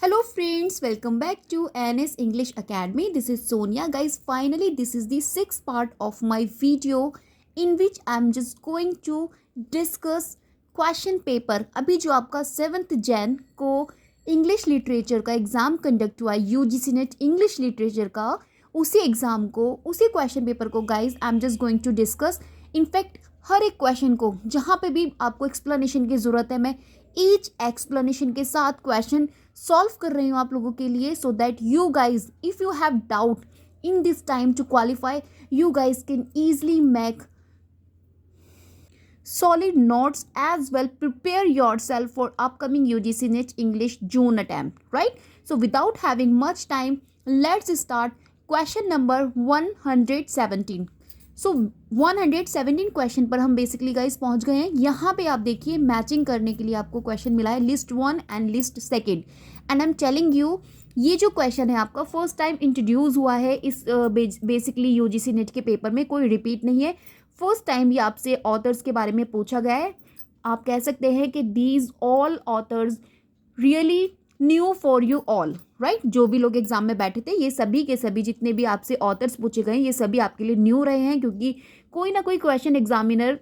Hello friends, welcome back to NS English Academy. This is Sonia. Guys, finally this is the sixth part of my video in which I'm just going to discuss question paper. अभी जो आपका 7th Jan को English literature का exam conduct हुआ UGC NET English literature का, उसी exam को, उसी क्वेश्चन पेपर को guys I am just going to discuss. In fact हर एक क्वेश्चन को जहाँ पे भी आपको एक्सप्लेनेशन की ज़रूरत है, मैं ईच एक्सप्लेनेशन के साथ क्वेश्चन सॉल्व कर रही हूँ आप लोगों के लिए, so that you guys if you have doubt in this time to qualify, you guys can easily make solid notes as well. Prepare yourself for upcoming UGC NET English June attempt, right? So without having much time, let's start question number 117. So 117 question पर हम basically guys पहुंच गए हैं. यहाँ पे आप देखिए matching करने के लिए आपको क्वेश्चन मिला है list 1 and list 2. And I am telling you, ये जो क्वेश्चन है आपका फर्स्ट टाइम इंट्रोड्यूस हुआ है इस बेसिकली यूजीसी नेट के पेपर में, कोई रिपीट नहीं है. फर्स्ट टाइम ये आपसे ऑथर्स के बारे में पूछा गया है. आप कह सकते हैं कि these all authors really new for you all, right. जो भी लोग एग्जाम में बैठे थे, ये सभी के सभी जितने भी आपसे ऑथर्स पूछे गए, ये सभी आपके लिए न्यू रहे हैं, क्योंकि कोई ना कोई क्वेश्चन एग्जामिनर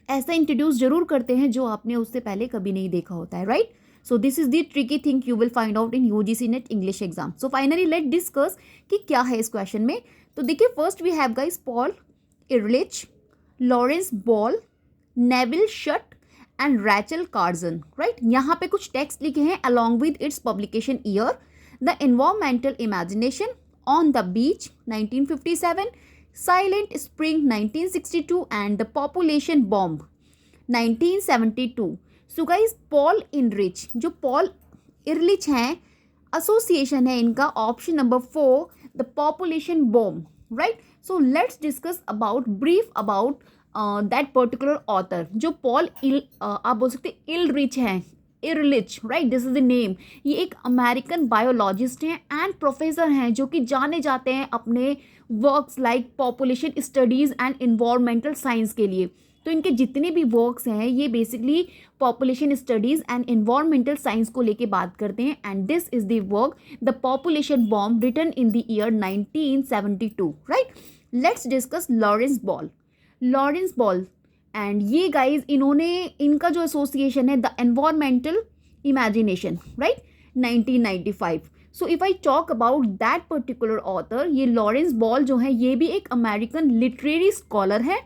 ऐसा इंट्रोड्यूस जरूर करते हैं जो आपने उससे पहले कभी नहीं देखा होता है, right. So this is the tricky thing you will find out in UGC NET English exam. So finally let discuss कि क्या है इस क्वेश्चन में. तो देखिए, first we have guys Paul Ehrlich, Lawrence Buell, Neville Shute and Rachel Carson, right. यहाँ पे कुछ टेक्स्ट लिखे हैं along with its publication year. The environmental imagination, on the beach 1957, silent spring 1962 and the population bomb 1972. So guys, Paul Ehrlich, जो Paul Ehrlich हैं, association है इनका option number 4, the population bomb, right. So let's discuss about brief about that particular author. जो Paul आप बोल सकते Ehrlich हैं, Ehrlich, right, this is the name. ये एक अमेरिकन बायोलॉजिस्ट हैं एंड प्रोफेसर हैं जो कि जाने जाते हैं अपने works like population studies and environmental science के लिए. तो इनके जितने भी वर्क्स हैं ये basically population studies and environmental science को लेके बात करते हैं. And this is the work the population bomb written in the year 1972, right. Let's discuss Lawrence Buell. Lawrence Buell and ये गाइज, इन्होंने, इनका जो एसोसिएशन है the environmental imagination, right, 1995. So if I talk about that particular author, ये Lawrence Buell जो है ये भी एक अमेरिकन लिटरेरी स्कॉलर है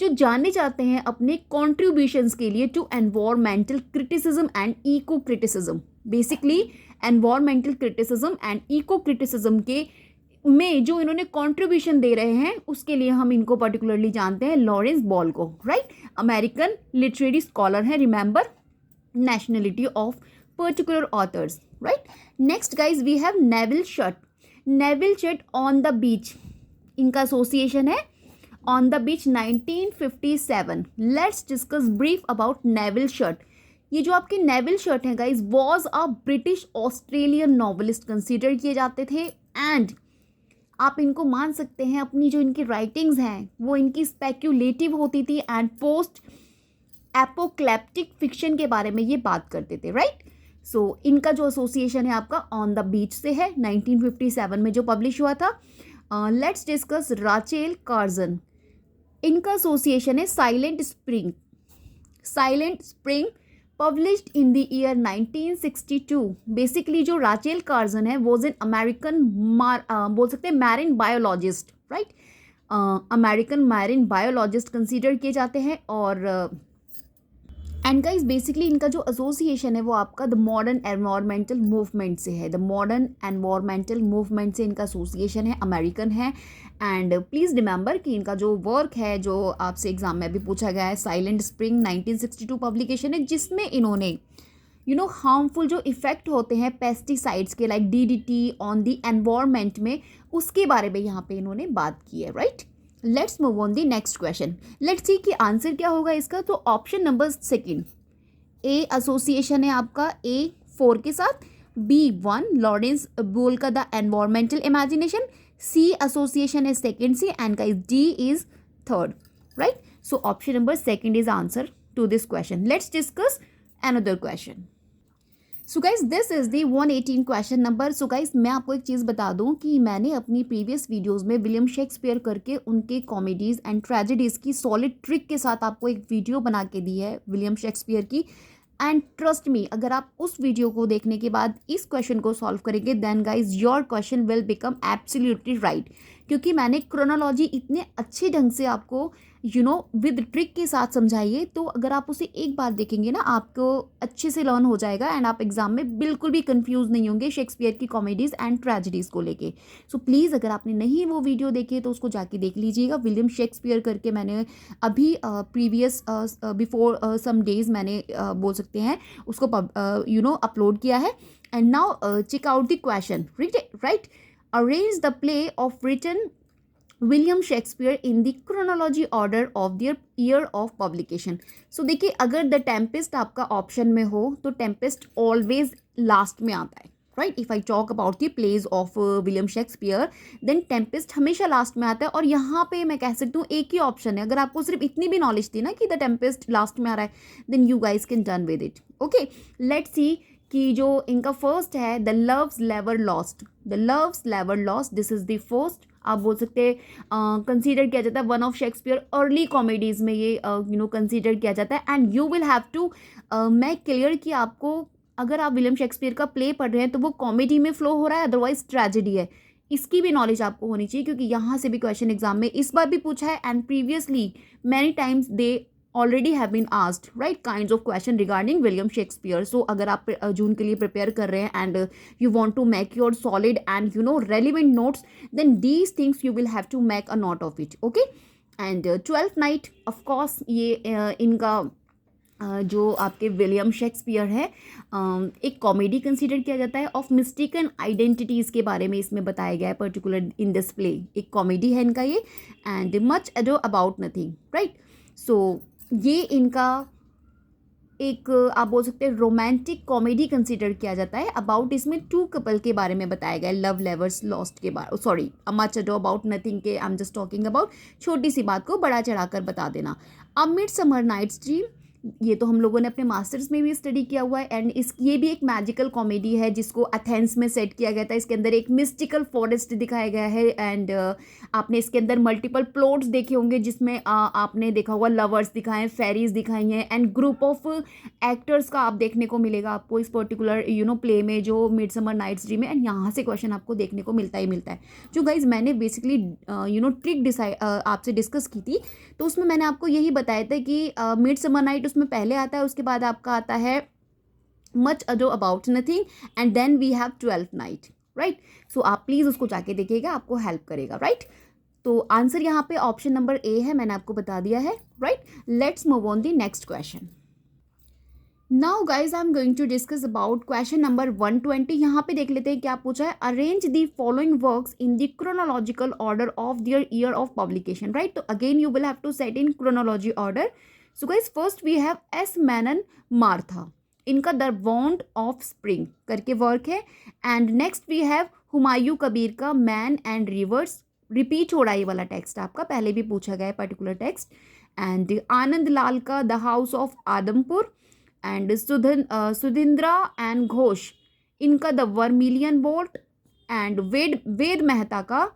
जो जाने जाते हैं अपने कॉन्ट्रीब्यूशंस के लिए to environmental criticism and eco criticism. Basically environmental criticism and eco criticism के में जो इन्होंने कंट्रीब्यूशन दे रहे हैं उसके लिए हम इनको पर्टिकुलरली जानते हैं, लॉरेंस बॉल को, राइट. अमेरिकन लिटरेरी स्कॉलर है. Remember nationality of particular authors, right. Next guys we have Nevil Shute. Nevil Shute on the beach, इनका एसोसिएशन है on the beach 1957. Let's discuss brief about Nevil Shute. ये जो आपके Nevil Shute हैं guys was a British Australian novelist consider किए जाते थे. And आप इनको मान सकते हैं, अपनी जो इनकी राइटिंग्स हैं वो इनकी स्पेक्यूलेटिव होती थी एंड पोस्ट एपोक्लिप्टिक फिक्शन के बारे में ये बात करते थे, राइट. सो इनका जो एसोसिएशन है आपका ऑन द बीच से है, 1957 में जो पब्लिश हुआ था. Let's discuss Rachel Carson. इनका एसोसिएशन है silent spring. Silent spring published in the year 1962. Basically जो राचेल कार्जन है वो एन अमेरिकन बोल सकते हैं marine biologist, right. American marine biologist consider किए जाते हैं. और एंड गाइस बेसिकली इनका जो एसोसिएशन है वो आपका द मॉडर्न एनवायरमेंटल मूवमेंट से है. द मॉडर्न एनवायरमेंटल मूवमेंट से इनका एसोसिएशन है, अमेरिकन है. एंड प्लीज़ रिमेंबर कि इनका जो वर्क है जो आपसे एग्जाम में भी पूछा गया है, साइलेंट स्प्रिंग 1962 पब्लिकेशन है, जिसमें इन्होंने हार्मफुल जो इफ़ेक्ट होते हैं पेस्टिसाइड्स के like DDT on the environment में, उसके बारे में यहाँ पे इन्होंने बात की है, right. Let's move on the next question. Let's see कि आंसर क्या होगा इसका. तो ऑप्शन नंबर 2, ए एसोसिएशन है आपका A4 के साथ, B1 लॉरेंस बॉल का the environmental imagination, C association है सेकेंड से, and guys D is third, right. So option number 2 is answer to this question. Let's discuss another question. So guys this is the 118 question number. So guys मैं आपको एक चीज़ बता दूं कि मैंने अपनी प्रीवियस वीडियोस में विलियम शेक्सपियर करके उनके कॉमेडीज़ एंड ट्रेजेडीज़ की सॉलिड ट्रिक के साथ आपको एक वीडियो बना के दी है विलियम शेक्सपियर की. एंड ट्रस्ट मी, अगर आप उस वीडियो को देखने के बाद इस क्वेश्चन को सॉल्व करेंगे then guys your question will become absolutely right. क्योंकि मैंने क्रोनोलॉजी इतने अच्छे ढंग से आपको विद ट्रिक के साथ समझाइए, तो अगर आप उसे एक बार देखेंगे ना आपको अच्छे से लर्न हो जाएगा एंड आप एग्जाम में बिल्कुल भी कंफ्यूज नहीं होंगे शेक्सपियर की कॉमेडीज़ एंड ट्रेजेडीज़ को लेके. सो प्लीज़ अगर आपने नहीं वो वीडियो देखे तो उसको जाके देख लीजिएगा. विलियम शेक्सपियर करके मैंने अभी प्रीवियस बिफोर सम डेज मैंने बोल सकते हैं उसको अपलोड किया है. And now check out the question. Right, arrange the play of written William Shakespeare in the chronology order of their year of publication. So देखिए, अगर द टेम्पेस्ट आपका ऑप्शन में हो तो टेम्पेस्ट ऑलवेज लास्ट में आता है. Right, if I talk about the plays of William Shakespeare then Tempest हमेशा लास्ट में आता है. और यहाँ पे मैं कह सकती हूँ एक ही ऑप्शन है. अगर आपको सिर्फ इतनी भी नॉलेज थी ना कि द टेम्पेस्ट लास्ट में आ रहा है then you guys can done with it. Okay, let's see कि जो इनका फर्स्ट है the loves never lost. The loves never lost, this is the first. आप बोल सकते हैं कंसीडर किया जाता है one of Shakespeare early comedies में ये कंसीडर किया जाता है. And you will have to मैं क्लियर कि आपको अगर आप विलियम शेक्सपियर का प्ले पढ़ रहे हैं तो वो कॉमेडी में फ्लो हो रहा है अदरवाइज ट्रेजेडी है. इसकी भी नॉलेज आपको होनी चाहिए क्योंकि यहाँ से भी क्वेश्चन एग्जाम में इस बार भी पूछा है and previously many times they already have been asked right kinds of question regarding William Shakespeare. So अगर आप जून के लिए प्रिपेयर कर रहे हैं and you want to make your solid and relevant notes then these things you will have to make a note of it. Okay, and 12th night of course ये इनका जो आपके विलियम शेक्सपियर है एक comedy consider किया जाता है of mistaken identities के बारे में इसमें बताया गया है पर्टिकुलर इन दिस प्ले. एक कॉमेडी है इनका ये and much ado about nothing. Right, so ये इनका एक आप बोल सकते हैं रोमांटिक कॉमेडी कंसीडर किया जाता है. अबाउट इसमें टू कपल के बारे में बताया गया है, लव लेवर्स लॉस्ट के बारे, sorry much ado about nothing के आई एम जस्ट टॉकिंग अबाउट. छोटी सी बात को बड़ा चढ़ाकर बता देना. अ मिडसमर नाइट्स ड्रीम, ये तो हम लोगों ने अपने मास्टर्स में भी स्टडी किया हुआ है एंड ये भी एक मैजिकल कॉमेडी है जिसको एथेंस में सेट किया गया था. इसके अंदर एक मिस्टिकल फॉरेस्ट दिखाया गया है एंड आपने इसके अंदर मल्टीपल प्लॉट्स देखे होंगे जिसमें आपने देखा होगा लवर्स दिखाए हैं, फेरीज दिखाई हैं एंड ग्रुप ऑफ एक्टर्स का आप देखने को मिलेगा आपको इस पर्टिकुलर प्ले में जो मिडसमर नाइट्स ड्रीम में. एंड यहाँ से क्वेश्चन आपको देखने को मिलता ही मिलता है. जो गाइज मैंने बेसिकली ट्रिक आपसे डिस्कस की थी तो उसमें मैंने आपको यही बताया था कि मिडसमर नाइट उसमें पहले आता है, उसके बाद आपका आता है much ado about nothing and then we have 12th night. Right, so आप प्लीज़ उसको जाके देखिएगा, आपको हेल्प करेगा. राइट, तो आंसर यहाँ पे ऑप्शन नंबर ए है, मैंने आपको बता दिया है. Right, let's move on the next question. Now guys I am going to discuss about question number 120. यहाँ पे देख लेते हैं क्या पूछा है. Arrange the following works in the chronological order of their year of publication. Right, तो again you will have to set in chronology order. So guys first we have S Menon Marath, इनका द बॉन्ड ऑफ स्प्रिंग करके work है. And next we have Humayun Kabir का man and reverse, repeat हो रहा है ये वाला टेक्स्ट आपका, पहले भी पूछा गया है particular text. And Anand Lal का the house of Adampur and Sudhindra and Ghose, इनका the vermilion boat. And Ved Mehta का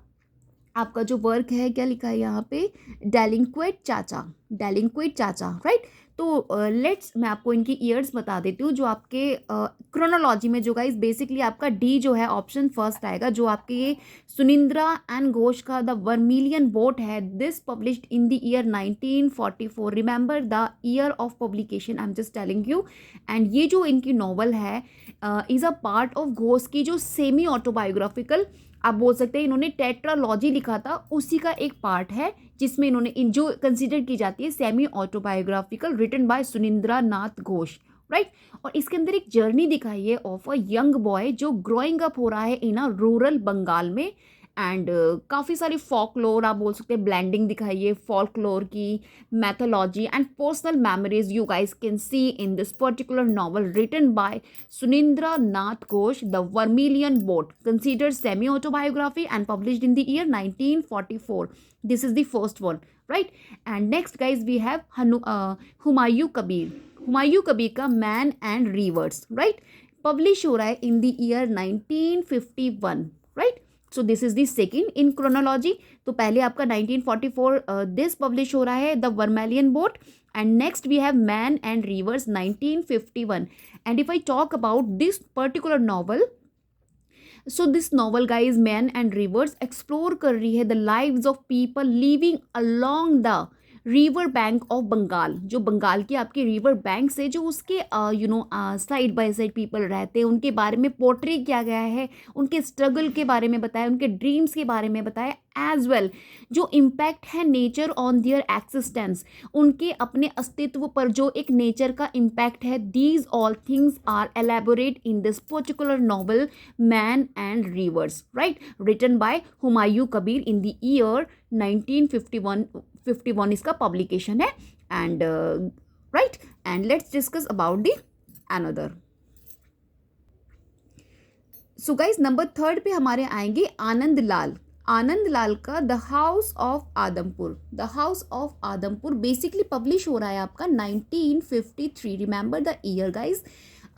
आपका जो वर्क है क्या लिखा है यहाँ पे, डेलिंक्वेट चाचा. राइट, तो लेट्स मैं आपको इनकी ईयर्स बता देती हूँ जो आपके क्रोनोलॉजी में जो गाइस बेसिकली आपका डी जो है ऑप्शन फर्स्ट आएगा जो आपके ये सुनिंद्रा एंड घोष का द वर्मिलियन बोट है. This published in the year 1944. Remember the year of publication I am just telling you. And ये जो इनकी नॉवल है is a part of Ghosh की जो सेमी ऑटोबायोग्राफिकल आप बोल सकते हैं इन्होंने टेट्रालॉजी लिखा था उसी का एक पार्ट है जिसमें इन्होंने जो कंसीडर की जाती है semi autobiographical written by Sunindra Nath Ghose. Right, और इसके अंदर एक जर्नी दिखाई है ऑफ अ यंग बॉय जो ग्रोइंग अप हो रहा है इन अ रूरल बंगाल में. एंड काफ़ी सारी फॉकलोर आप बोल सकते हैं ब्लेंडिंग दिखाई है फॉकलोर की, mythology and personal memories you guys can see in this particular novel written by Sunindra Nath Ghose, the vermilion boat, considered semi autobiography and published in the year 1944. This is the first one. Right, and next guys we have Humayun Kabir का man and rivers. Right, publish हो रहा है in the year 1951, right. So this is the second in chronology. तो पहले आपका 1944 this publish हो रहा है, the vermilion boat. And next we have Man and Rivers 1951. And if I talk about this particular novel, so this novel guys, Man and Rivers, explore कर रही है the lives of people living along the river bank of Bengal. जो बंगाल की आपकी river bank से जो उसके side by side people रहते हैं, उनके बारे में पोर्ट्रे किया गया है, उनके स्ट्रगल के बारे में बताया, उनके ड्रीम्स के बारे में बताया, एज वेल जो इम्पैक्ट है नेचर ऑन देयर एक्सिस्टेंस, उनके अपने अस्तित्व पर जो एक नेचर का इम्पैक्ट है. These all things are elaborate in this particular novel man and rivers, right, written by Humayun Kabir in the year 1951 इसका पब्लिकेशन है. And right, and let's discuss about the another. So guys number 3 पे हमारे आएंगे आनंद लाल. आनंद लाल का the house of Adampur. The house of Adampur basically publish हो रहा है आपका 1953. Remember the year guys,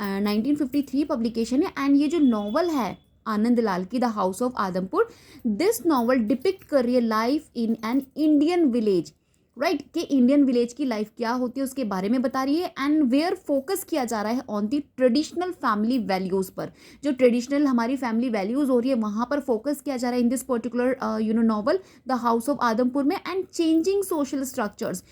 1953 publication है. एंड ये जो नॉवल है आनंद लाल की the house of Adampur, this novel depict कर रही है life in an Indian village, right, कि इंडियन विलेज की लाइफ क्या होती है उसके बारे में बता रही है. एंड वेयर फोकस किया जा रहा है on the traditional family values पर. जो ट्रेडिशनल हमारी फैमिली वैल्यूज़ हो रही है वहाँ पर फोकस किया जा रहा है in this particular novel the house of Adampur में. And changing social structures,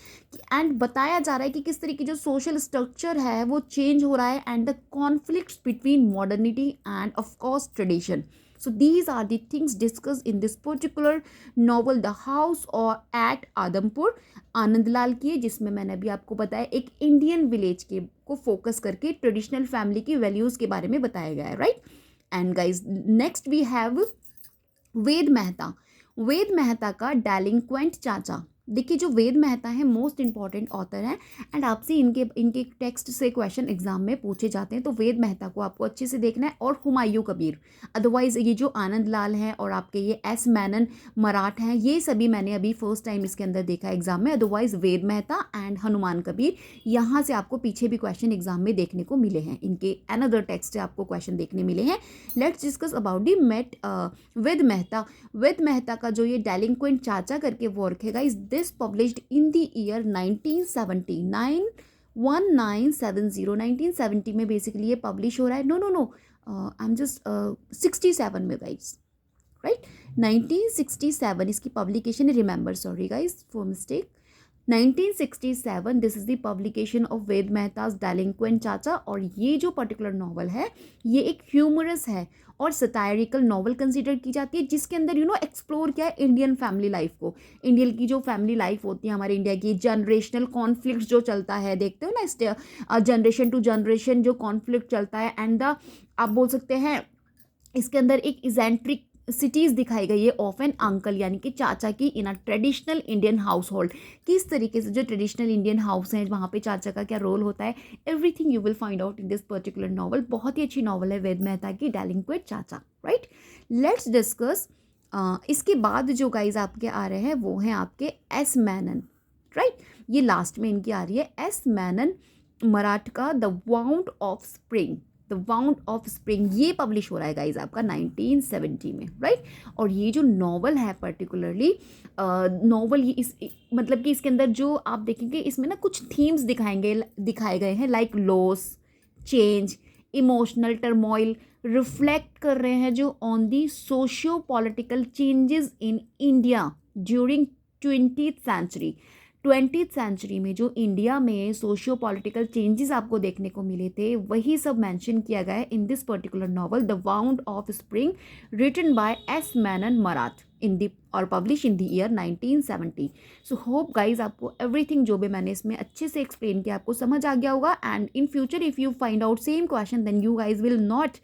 and बताया जा रहा है कि किस तरीके जो सोशल स्ट्रक्चर है वो चेंज हो रहा है. And the conflicts between modernity and of course tradition. So these are the things discussed in this particular novel The House or at Adampur. आनंदलाल की है, जिसमें मैंने अभी आपको बताया एक इंडियन विलेज के को फोकस करके ट्रेडिशनल फैमिली की वैल्यूज़ के बारे में बताया गया है, right. And guys next we have Ved Mehta. Ved Mehta का डेलिंक्वेंट चाचा. देखिए जो वेद मेहता है मोस्ट इंपॉर्टेंट ऑथर हैं, एंड आपसे इनके टेक्स्ट से क्वेश्चन एग्जाम में पूछे जाते हैं. तो वेद मेहता को आपको अच्छे से देखना है, और हुमायूं कबीर. अदरवाइज ये जो आनंद लाल हैं और आपके ये एस मैनन मराठ हैं, ये सभी मैंने अभी फर्स्ट टाइम इसके अंदर देखा एग्जाम में. अदरवाइज वेद मेहता एंड हनुमान कबीर, यहाँ से आपको पीछे भी क्वेश्चन एग्जाम में देखने को मिले हैं, इनके अनदर टेक्स्ट से आपको क्वेश्चन देखने मिले हैं. लेट्स डिस्कस अबाउट दी वेद मेहता. वेद मेहता का जो ये डेलिंक्वेंट चाचा करके वर्क है guys, this published in the year 1970. 1970 में बेसिकली ये पब्लिश हो रहा है. नो आई एम जस्ट 67 में गाइस, राइट, 1967 इसकी पब्लिकेशन है. Remember, sorry guys for mistake, 1967 this is the publication of Ved Mehta's delinquent Chacha. और ये जो पर्टिकुलर नॉवल है ये एक ह्यूमरस है और सटायरिकल नॉवल कंसीडर की जाती है, जिसके अंदर एक्सप्लोर किया है इंडियन फैमिली लाइफ को. इंडियन की जो फैमिली लाइफ होती है हमारे इंडिया की, जनरेशनल कॉन्फ्लिक्ट जो चलता है, देखते हो ना, जनरेशन टू जनरेशन जो कॉन्फ्लिक्ट चलता है. एंड द आप बोल सकते हैं इसके अंदर एक इजेंट्रिक सिटीज़ दिखाई गई है ऑफ एन अंकल, यानी कि चाचा की in a traditional Indian household. किस तरीके से जो ट्रेडिशनल इंडियन हाउस हैं वहाँ पे चाचा का क्या रोल होता है, everything you will find out in this particular novel. बहुत ही अच्छी नॉवल है वेद मेहता की डेलिंक्वेंट चाचा, राइट. लेट्स डिस्कस इसके बाद जो गाइज आपके आ रहे हैं वो हैं आपके एस मैनन, राइट. ये लास्ट में इनकी आ रही है एस मैनन मराठ का the wound of spring. The wound of spring ये पब्लिश हो रहा है गाइज आपका 1970 में, राइट. और ये जो नॉवल है पर्टिकुलरली नॉवल, ये इस मतलब कि इसके अंदर जो आप देखेंगे इसमें ना कुछ थीम्स दिखाए गए हैं, like loss, change, emotional turmoil, reflect कर रहे हैं जो on the socio political changes in India during 20th century. 20th century में जो इंडिया में सोशियो पॉलिटिकल चेंजेस आपको देखने को मिले थे वही सब मेंशन किया गया है in this particular novel the wound of spring, written by S Menon Marath in the और publish in the year 1970. So hope guys आपको एवरीथिंग जो भी मैंने इसमें अच्छे से एक्सप्लेन किया आपको समझ आ गया होगा. And in future if you find out same question then you guys will not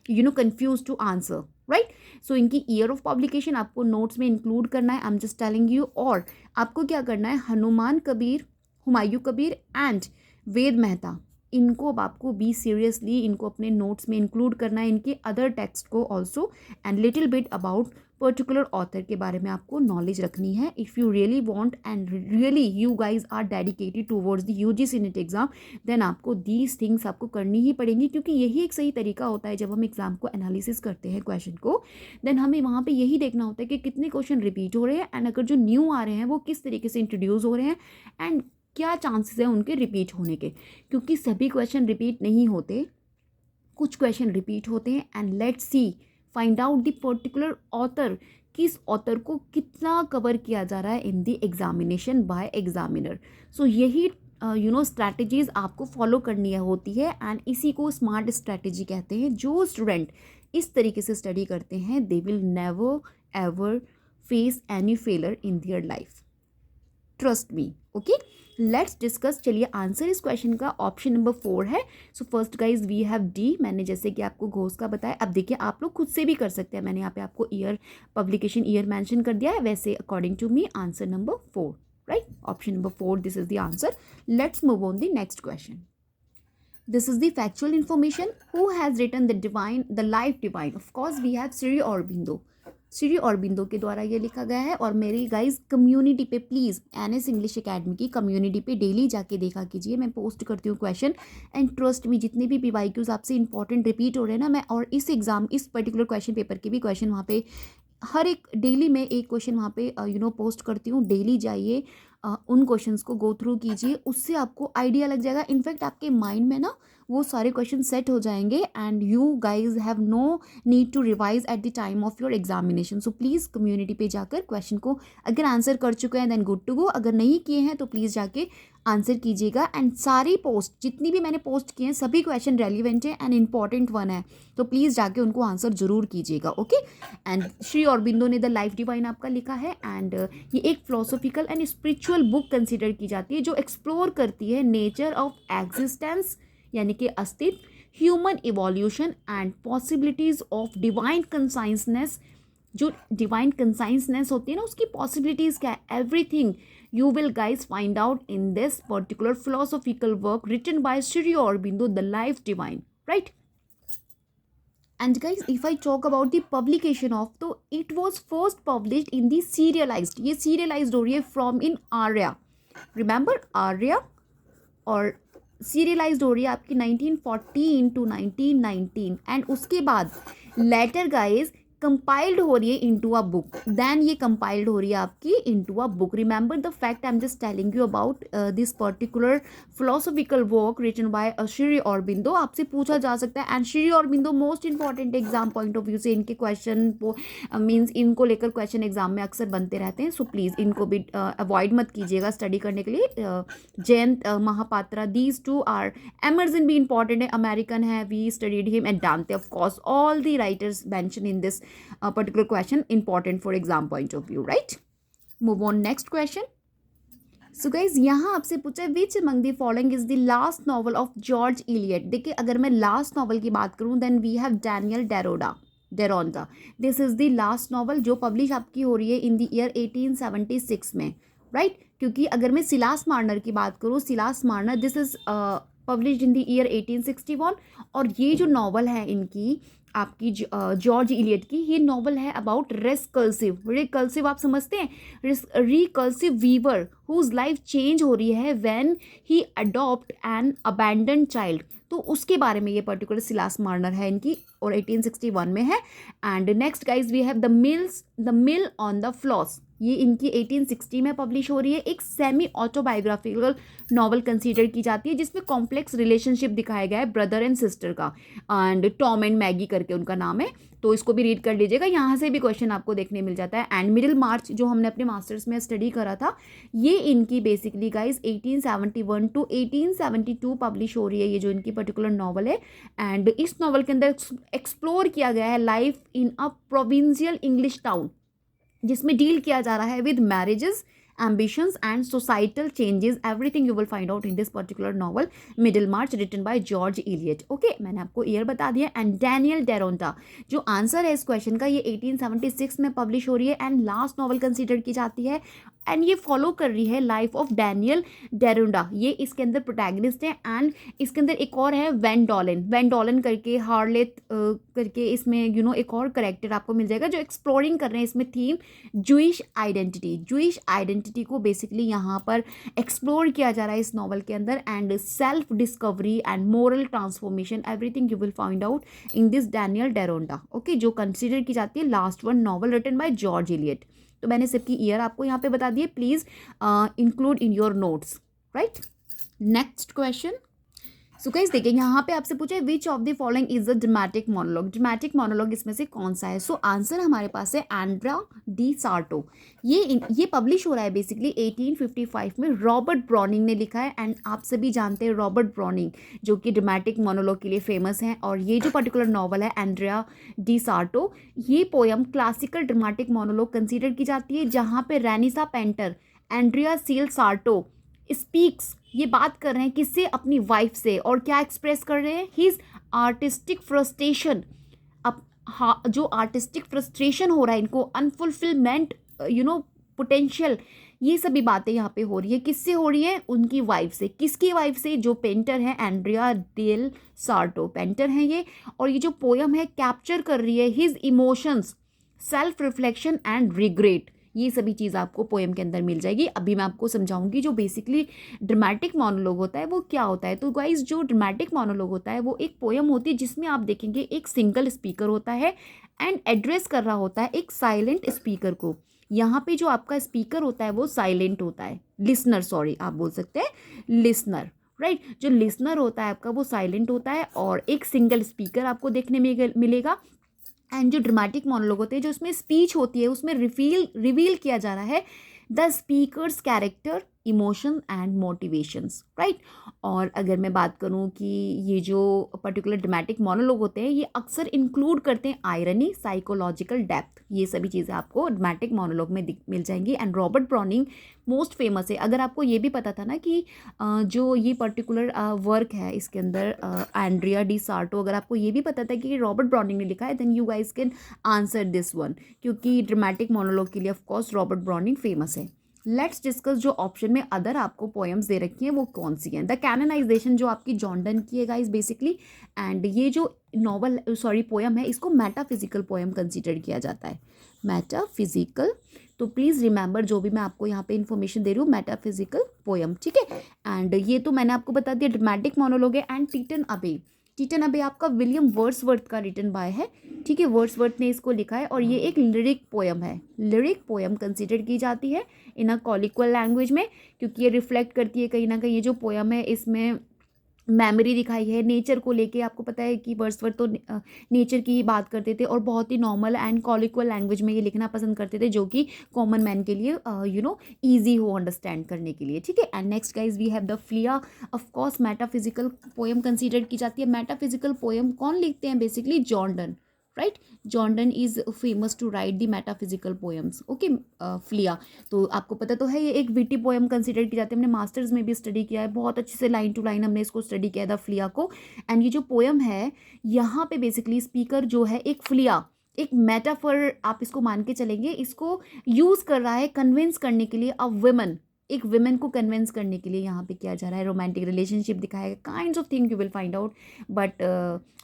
confuse to answer, right. So इनकी ईयर ऑफ पब्लिकेशन आपको नोट्स में इंक्लूड करना है, I am just telling you. और आपको क्या करना है, हनुमान कबीर, हुमायूं कबीर एंड वेद मेहता, इनको अब आपको बी सीरियसली इनको अपने नोट्स में इंक्लूड करना है, इनके अदर टेक्स्ट को also, and little bit about particular author के बारे में आपको नॉलेज रखनी है। If you really want and really you guys are dedicated towards the UGC NET exam, then आपको दीज थिंग्स आपको करनी ही पड़ेंगी, क्योंकि यही एक सही तरीका होता है जब हम एग्जाम को एनालिसिस करते हैं क्वेश्चन को, देन हमें वहाँ पे यही देखना होता है कि कितने क्वेश्चन रिपीट हो रहे हैं, एंड अगर जो न्यू आ रहे हैं वो किस तरीके से इंट्रोड्यूस हो रहे हैं, एंड क्या चांसेस है उनके रिपीट होने के, क्योंकि सभी क्वेश्चन रिपीट नहीं होते, कुछ क्वेश्चन रिपीट होते हैं। And let's see find out the particular author, किस ऑथर को कितना कवर किया जा रहा है in the examination by examiner. So यही स्ट्रैटेजीज आपको फॉलो करनी होती है, एंड इसी को स्मार्ट स्ट्रैटेजी कहते हैं। जो स्टूडेंट इस तरीके से स्टडी करते हैं they will never ever face any failure in their life, trust me. Okay, let's discuss. चलिए आंसर इस क्वेश्चन का ऑप्शन नंबर 4 है। So first guys we have D. मैंने जैसे कि आपको घोष का बताया, अब देखिए आप लोग खुद से भी कर सकते हैं, मैंने यहाँ पे आपको ईयर, पब्लिकेशन ईयर मेंशन कर दिया है, वैसे according to me answer number 4, right, option number 4, this is the answer. Let's move on the next question. This is the factual information. Who has written the life divine? Of course, we have Sri Aurobindo. Shri Aurobindo के द्वारा ये लिखा गया है। और मेरी guys community पे please NS English academy की कम्युनिटी पे डेली जाके देखा कीजिए, मैं पोस्ट करती हूँ क्वेश्चन, एंड ट्रस्ट मी जितने भी PYQs आपसे इंपॉर्टेंट रिपीट हो रहे हैं ना, मैं और इस एग्जाम इस पर्टिकुलर क्वेश्चन पेपर के भी क्वेश्चन वहाँ पे हर एक डेली में एक क्वेश्चन वहाँ पे पोस्ट करती हूँ। डेली जाइए, उन क्वेश्चंस को गो थ्रू कीजिए, उससे आपको आइडिया लग जाएगा। इनफैक्ट आपके माइंड में ना वो सारे क्वेश्चन सेट हो जाएंगे, and you guys have no need to revise at the time of your examination. So please community पे जाकर क्वेश्चन को अगर आंसर कर चुके हैं देन गुड टू गो, अगर नहीं किए हैं तो प्लीज़ जाके आंसर कीजिएगा। एंड सारी पोस्ट जितनी भी मैंने पोस्ट किए हैं सभी क्वेश्चन रेलिवेंट है एंड इंपॉर्टेंट वन है, तो प्लीज़ जाके उनको आंसर जरूर कीजिएगा। ओके, एंड श्री औरबिंदो ने द लाइफ डिवाइन आपका लिखा है, एंड ये एक philosophical and spiritual book consider की जाती है जो एक्सप्लोर करती है नेचर ऑफ एग्जिस्टेंस, यानी कि अस्तित्व, human evolution and possibilities of divine consciousness. जो डिवाइन कंसाइंसनेस होती है ना उसकी पॉसिबिलिटीज़ क्या है, everything you will guys find out in this particular philosophical work written by Sri Aurobindo, The Life Divine, right? And guys, if I talk about the publication of, तो it was first published in the serialized, ये serialized हो रही है from in Arya, remember Arya, और serialized हो रही है आपकी 1914 to 1919, and उसके बाद later guys कंपाइल्ड हो रही है इनटू अ बुक, देन ये कंपाइल्ड हो रही है आपकी into a book. Remember the fact I am just telling you about this particular philosophical work written by Shri Aurobindo. आपसे पूछा जा सकता है, and Shri Aurobindo most important exam point of view से इनके क्वेश्चन मीन्स इनको लेकर क्वेश्चन एग्जाम में अक्सर बनते रहते हैं, सो प्लीज़ इनको भी अवॉइड मत कीजिएगा स्टडी करने के लिए। Jayant Mahapatra, these two are, Emerson भी इंपॉर्टेंट है, अमेरिकन है, we studied him, and Dante of course, all the writers mention in this particular question important for exam point of view, right? Move on next question. So guys, यहाँ आपसे पूछा है which among the following is the last novel of George Eliot। देखिए अगर मैं last novel की बात करूँ then we have Daniel Deronda। This is the last novel जो publish आपकी हो रही है in the year 1876 में, right? क्योंकि अगर मैं सिलास मार्नर की बात करूँ, Silas Marner this is published in the year 1861, और ये जो नॉवल है इनकी आपकी जॉर्ज इलियट की, ये नॉवल है अबाउट रिकल्सिव आप समझते हैं, reclusive weaver whose life change हो रही है when he adopt an abandon child, तो उसके बारे में ये पर्टिकुलर सिलास मार्नर है इनकी, और 1861 में है। And next guys we have the mill on the floss, ये इनकी 1860 में पब्लिश हो रही है, एक सेमी ऑटोबायोग्राफिकल नॉवल कंसीडर की जाती है जिसमें कॉम्प्लेक्स रिलेशनशिप दिखाया गया है ब्रदर एंड सिस्टर का, एंड टॉम एंड मैगी करके उनका नाम है, तो इसको भी रीड कर लीजिएगा, यहाँ से भी क्वेश्चन आपको देखने मिल जाता है। एंड मिडिल मार्च जो हमने अपने मास्टर्स में स्टडी करा था, ये इनकी बेसिकली गाइज 1871 टू 1872 पब्लिश हो रही है, ये जो इनकी पर्टिकुलर नॉवल है। एंड इस नॉवल के अंदर एक्सप्लोर किया गया है life in a provincial English town, जिसमें डील किया जा रहा है with marriages, ambitions and societal changes, everything you will find out in this particular novel Middlemarch written by George Eliot। Okay, मैंने आपको ईयर बता दिया। एंड डैनियल डेरोंटा जो आंसर है इस क्वेश्चन का, ये 1876 में पब्लिश हो रही है एंड लास्ट नॉवल कंसीडर की जाती है, एंड ये फॉलो कर रही है लाइफ ऑफ डैनियल डेरोंडा, ये इसके अंदर प्रोटैगनिस्ट है। एंड इसके अंदर एक और है वैन डॉलन करके, हार्लेट करके इसमें एक और करेक्टर आपको मिल जाएगा जो एक्सप्लोरिंग कर रहे हैं इसमें थीम जूइश आइडेंटिटी को बेसिकली यहाँ पर एक्सप्लोर किया जा रहा है इस नॉवल के अंदर। And self discovery and moral transformation, everything you will find out in this Daniel Deronda, okay, जो कंसिडर की जाती है last one novel written by George Eliot. तो मैंने सबकी ईयर आपको यहाँ पे बता दी है, please include in your notes, right. Next question, so guys देखिए यहाँ पे आपसे पूछा है which of the following is the dramatic monologue इसमें से कौन सा है। सो आंसर हमारे पास है एंड्रा डी सार्टो। ये पब्लिश हो रहा है बेसिकली 1855 में, रॉबर्ट ब्राउनिंग ने लिखा है। एंड आप सभी जानते हैं रॉबर्ट ब्राउनिंग जो कि ड्रामेटिक मोनोलॉग के लिए फेमस हैं। और ये जो पर्टिकुलर नॉवल है एंड्रा डी सार्टो, ये poem classical dramatic monologue consider की जाती है, जहाँ पे रेनिसा पेंटर एंड्रिया सील सार्टो स्पीक्स, ये बात कर रहे हैं किससे, अपनी वाइफ से, और क्या एक्सप्रेस कर रहे हैं, हिज आर्टिस्टिक फ्रस्ट्रेशन। अब जो आर्टिस्टिक फ्रस्ट्रेशन हो रहा है इनको, अनफुलफिलमेंट पोटेंशियल, ये सभी बातें यहाँ पे हो रही है, किससे हो रही है, उनकी वाइफ से। किसकी वाइफ से, जो पेंटर है एंड्रिया डेल सार्टो, पेंटर हैं ये। और ये जो पोयम है कैप्चर कर रही है his emotions, self reflection and regret, ये सभी चीज़ आपको पोएम के अंदर मिल जाएगी। अभी मैं आपको समझाऊंगी जो बेसिकली ड्रामेटिक मोनोलॉग होता है वो क्या होता है। तो गाइस जो ड्रामेटिक मोनोलॉग होता है वो एक पोएम होती है जिसमें आप देखेंगे एक सिंगल स्पीकर होता है एंड एड्रेस कर रहा होता है एक साइलेंट स्पीकर को। यहाँ पे जो आपका स्पीकर होता है वो साइलेंट होता है, लिसनर, सॉरी आप बोल सकते हैं लिसनर, राइट। जो लिसनर होता है आपका वो साइलेंट होता है और एक सिंगल स्पीकर आपको देखने में मिलेगा। एंड जो ड्रामेटिक मोनोलॉग होते हैं, जो उसमें स्पीच होती है, उसमें रिवील किया जा रहा है the speakers character, emotion and motivations, right. और अगर मैं बात करूं कि ये जो पर्टिकुलर ड्रामेटिक मोनोलॉग होते हैं ये अक्सर इंक्लूड करते हैं आयरनी, साइकोलॉजिकल डेप्थ, ये सभी चीज़ें आपको ड्रामेटिक मोनोलॉग में मिल जाएंगी। And Robert browning most famous है। अगर आपको ये भी पता था ना कि जो ये पर्टिकुलर वर्क है इसके अंदर एंड्रिया डी सार्टो, अगर आपको ये भी पता था कि रॉबर्ट ब्राउनिंग ने लिखा है, then you guys can answer this one, क्योंकि ड्रामेटिक मोनोलॉग के लिए of course Robert Browning famous है। लेट्स डिस्कस जो ऑप्शन में अदर आपको पोएम्स दे रखी हैं वो कौन सी हैं। द कैनोनाइजेशन जो आपकी जॉन डन की है गाइस बेसिकली, एंड ये जो नॉवल पोएम है इसको मेटाफिजिकल पोएम कंसीडर किया जाता है, मेटाफिजिकल। तो प्लीज़ रिमेंबर जो भी मैं आपको यहाँ पे इन्फॉर्मेशन दे रही हूँ, मेटाफिजिकल पोएम, ठीक है। एंड ये तो मैंने आपको बता दिया ड्रामेटिक मोनोलॉग है। एंड टीटन अबे आपका विलियम वर्ड्सवर्थ का रिटन बाय है, ठीक है, वर्ड्सवर्थ ने इसको लिखा है। और ये एक लिरिक पोएम है, लिरिक पोएम कंसीडर की जाती है इन अ कॉलिक्वल लैंग्वेज में, क्योंकि ये रिफ्लेक्ट करती है कहीं ना कहीं, ये जो पोएम है इसमें मेमोरी दिखाई है नेचर को लेके। आपको पता है कि वर्ड्सवर्थ तो नेचर की ही बात करते थे और बहुत ही नॉर्मल एंड कॉलिक्वल लैंग्वेज में ये लिखना पसंद करते थे, जो कि कॉमन मैन के लिए ईजी हो अंडरस्टैंड करने के लिए, ठीक है। And next guys we have the flea, of course metaphysical poem consider की जाती है। मेटाफिजिकल पोएम कौन लिखते हैं, basically John Donne, right. John Donne is famous to write the metaphysical poems, okay. Flea तो आपको पता तो है ये एक विटी पोएम कंसीडर की जाती है, हमने मास्टर्स में भी स्टडी किया है, बहुत अच्छे से लाइन टू लाइन हमने इसको स्टडी किया था फ्लिया को। एंड ये जो पोएम है यहाँ पे बेसिकली स्पीकर जो है एक फ्लिया, एक मेटाफर आप इसको मान के चलेंगे, इसको यूज़ कर रहा है कन्विंस करने के लिए, अ वुमन, एक विमेन को कन्विंस करने के लिए यहाँ पे किया जा रहा है। रोमांटिक रिलेशनशिप दिखाएगा, kinds of thing you will find out, but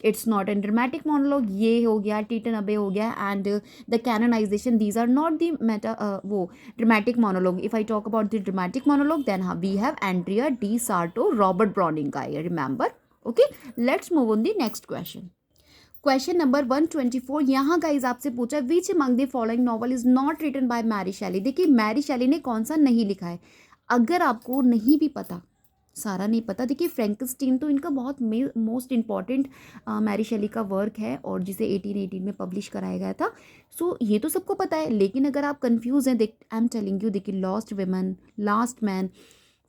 it's not an dramatic monologue. ये हो गया, टीटन अबे हो गया, and the canonization, these are not the वो dramatic monologue. If I talk about the dramatic monologue then we have Andrea del Sarto, Robert Browning का, ये remember, okay. Let's move on the next question. Question number 124, यहाँ guys आपसे पूछा which among the following novel is not written by Mary Shelley. देखिए Mary Shelley ने कौन सा नहीं लिखा है। अगर आपको नहीं भी पता, सारा नहीं पता, देखिए फ्रैंकनस्टीन तो इनका बहुत मोस्ट इम्पॉर्टेंट मैरी शैली का वर्क है और जिसे 1818 में पब्लिश कराया गया था। सो ये तो सबको पता है, लेकिन अगर आप कंफ्यूज हैं, आई एम टेलिंग यू, देखिए लॉस्ट विमन, लास्ट मैन,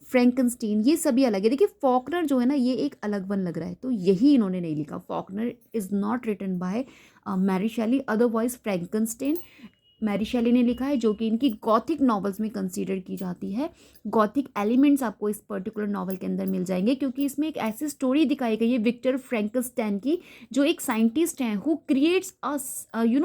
फ्रैंकनस्टीन, ये सभी अलग है। देखिए फॉकनर जो है ना ये एक अलग वन लग रहा है, तो यही इन्होंने नहीं लिखा। Faulkner is not written by Mary Shelley, otherwise Frankenstein Mary Shelley ने लिखा है, जो कि इनकी गॉथिक नॉवेल्स में कंसीडर की जाती है। गॉथिक एलिमेंट्स आपको इस पर्टिकुलर नॉवल के अंदर मिल जाएंगे, क्योंकि इसमें एक ऐसी स्टोरी दिखाई गई है विक्टर फ्रैंकनस्टाइन की, जो एक साइंटिस्ट हैं हु क्रिएट्स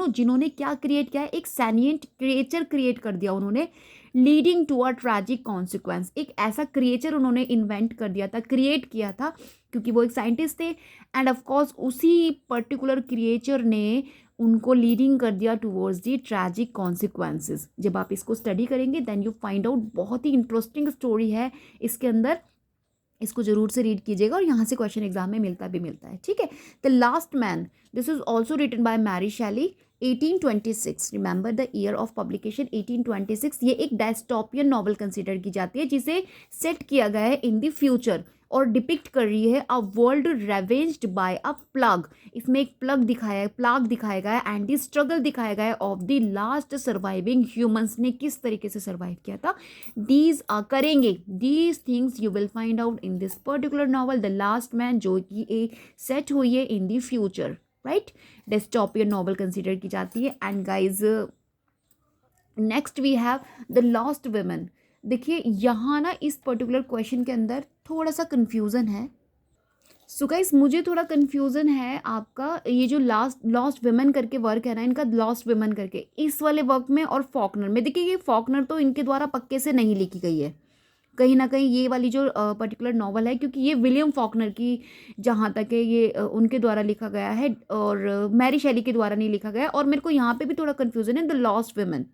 जिन्होंने क्या क्रिएट किया है, एक सैनियंट क्रिएचर क्रिएट कर दिया उन्होंने, leading to a tragic consequence. एक ऐसा क्रिएचर उन्होंने इन्वेंट कर दिया था, क्रिएट किया था, क्योंकि वो एक साइंटिस्ट थे, एंड ऑफ कोर्स उसी पर्टिकुलर क्रिएचर ने उनको लीडिंग कर दिया टूवर्ड्स दी ट्रैजिक कॉन्सिक्वेंसेस। जब आप इसको स्टडी करेंगे देन यू फाइंड आउट, बहुत ही इंटरेस्टिंग स्टोरी है इसके अंदर, इसको जरूर से रीड कीजिएगा और यहाँ से क्वेश्चन एग्जाम में मिलता है, ठीक है। The last man, this is also written by Mary Shelley, 1826, remember the year of publication 1826। ये एक डायस्टोपियन नॉवल कंसिडर की जाती है जिसे सेट किया गया है इन द फ्यूचर और डिपिक्ट कर रही है a world ravaged by a plague. इसमें एक प्लग दिखाया गया है एंड द स्ट्रगल दिखाया गया है of the last surviving humans ने किस तरीके से सर्वाइव किया था। दीज करेंगे these things you will find out in this particular novel the last man, जो कि एक सेट हुई है in the future, right. Dystopian novel consider की जाती है। And guys next we have the lost women. देखिए यहाँ ना इस पर्टिकुलर क्वेश्चन के अंदर थोड़ा सा कन्फ्यूज़न है। सो गाइस मुझे थोड़ा कन्फ्यूज़न है आपका ये जो लॉस्ट वुमेन करके वर्क है ना, इनका लॉस्ट वुमेन करके इस वाले वर्क में और फॉकनर में। देखिए ये फॉकनर तो इनके द्वारा पक्के से नहीं लिखी गई है, कहीं ना कहीं ये वाली जो पर्टिकुलर नॉवल है, क्योंकि ये विलियम फॉकनर की जहाँ तक है ये उनके द्वारा लिखा गया है और मैरी शैली के द्वारा नहीं लिखा गया। और मेरे को यहाँ पे भी थोड़ा कन्फ्यूज़न है, द लॉस्ट वुमेन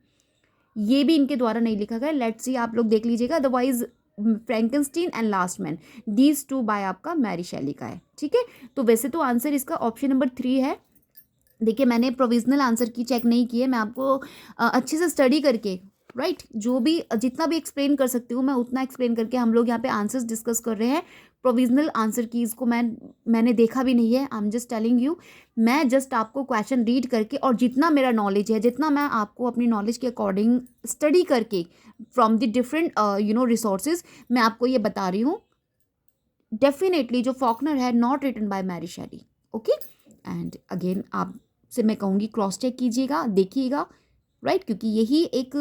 ये भी इनके द्वारा नहीं लिखा गया। लेट्स सी, आप लोग देख लीजिएगा। Otherwise Frankenstein and last man, these two by आपका मैरी शैली का है, ठीक है। तो वैसे तो आंसर इसका ऑप्शन नंबर 3 है। देखिए मैंने प्रोविजनल आंसर की चेक नहीं की है, मैं आपको अच्छे से स्टडी करके, राइट, जो भी जितना भी एक्सप्लेन कर सकती हूँ मैं उतना एक्सप्लेन करके हम लोग यहाँ पे आंसर्स डिस्कस कर रहे हैं। प्रोविजनल आंसर कीज़ को मैंने देखा भी नहीं है, I am just telling you. मैं जस्ट आपको क्वेश्चन रीड करके और जितना मेरा नॉलेज है, जितना मैं आपको अपनी नॉलेज के अकॉर्डिंग स्टडी करके फ्रॉम द डिफरेंट रिसोर्सेज मैं आपको ये बता रही हूँ। डेफिनेटली जो फॉकनर है नॉट रिटन बाय मैरी शैली, ओके। एंड अगेन आपसे मैं कहूँगी क्रॉस चेक कीजिएगा, देखिएगा, राइट, क्योंकि यही एक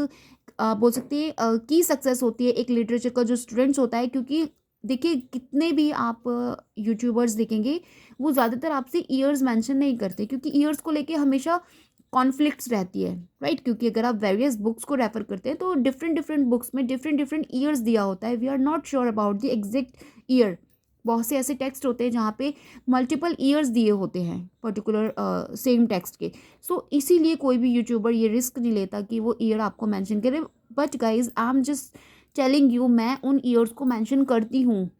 बोल सकते हैं की सक्सेस होती है एक लिटरेचर का जो स्टूडेंट्स होता है। क्योंकि देखिए कितने भी आप यूट्यूबर्स देखेंगे वो ज़्यादातर आपसे ईयर्स मेंशन नहीं करते, क्योंकि ईयर्स को लेके हमेशा कॉन्फ्लिक्ट्स रहती है, राइट। क्योंकि अगर आप वेरियस बुक्स को रेफर करते हैं तो डिफरेंट बुक्स में डिफरेंट ईयर्स दिया होता है। We are not sure about the exact year. बहुत से ऐसे टेक्स्ट होते हैं जहाँ पे मल्टीपल ईयर्स दिए होते हैं पर्टिकुलर सेम टेक्स्ट के। सो इसीलिए कोई भी यूट्यूबर ये रिस्क नहीं लेता कि वो ईयर आपको मेंशन करे। But guys I am just telling you, मैं उन ईयर्स को मेंशन करती हूँ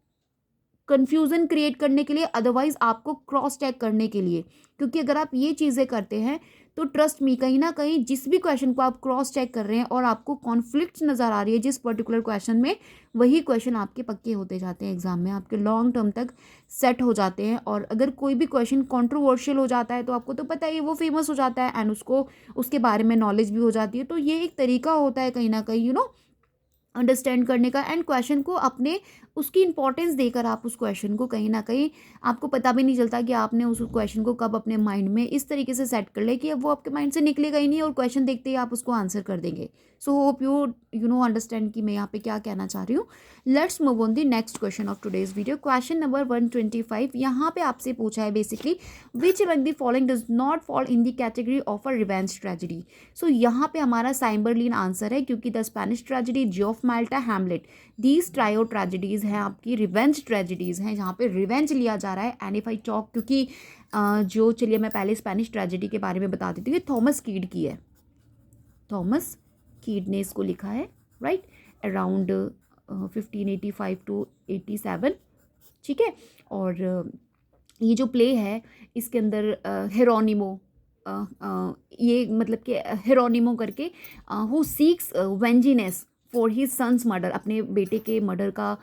कन्फ्यूज़न क्रिएट करने के लिए, अदरवाइज आपको क्रॉस चेक करने के लिए। क्योंकि अगर आप ये चीज़ें करते हैं तो ट्रस्ट मी, कहीं ना कहीं जिस भी क्वेश्चन को आप क्रॉस चेक कर रहे हैं और आपको कॉन्फ्लिक्ट्स नज़र आ रही है जिस पर्टिकुलर क्वेश्चन में, वही क्वेश्चन आपके पक्के होते जाते हैं एग्जाम में, आपके लॉन्ग टर्म तक सेट हो जाते हैं। और अगर कोई भी क्वेश्चन कॉन्ट्रोवर्शियल हो जाता है तो आपको तो पता ही वो फेमस हो जाता है एंड उसको उसके बारे में नॉलेज भी हो जाती है। तो ये एक तरीका होता है कहीं ना कहीं अंडरस्टैंड करने का, एंड क्वेश्चन को अपने उसकी इंपॉर्टेंस देकर आप उस क्वेश्चन को कहीं ना कहीं आपको पता भी नहीं चलता कि आपने उस क्वेश्चन को कब अपने माइंड में इस तरीके से सेट कर ले कि अब वो आपके माइंड से निकलेगा ही नहीं और क्वेश्चन देखते ही आप उसको आंसर कर देंगे। So hope you know understand कि मैं यहाँ पे क्या कहना चाह रही हूँ। Let's move on the next question of today's video. Question number 125 यहाँ पे आपसे पूछा है basically, which among the following does not fall in the category of a revenge tragedy. So यहाँ पे हमारा साइमबरलिन आंसर है, क्योंकि the Spanish tragedy, Jew of Malta, Hamlet, these trio tragedies हैं आपकी रिवेंज ट्रेजेडीज हैं जहाँ पे रिवेंज लिया जा रहा है। एंड इफ आई टॉक, क्योंकि जो चलिए मैं पहले स्पेनिश ट्रेजेडी के बारे में बता देती हूँ, थॉमस कीड की है। थॉमस कीड ने इसको लिखा है, राइट, अराउंड 1585 टू 87, ठीक है। और ये जो प्ले है इसके अंदर हेरोनिमो, ये मतलब कि हेरोनिमो करके who seeks vengeance for his son's murder, अपने बेटे के मर्डर का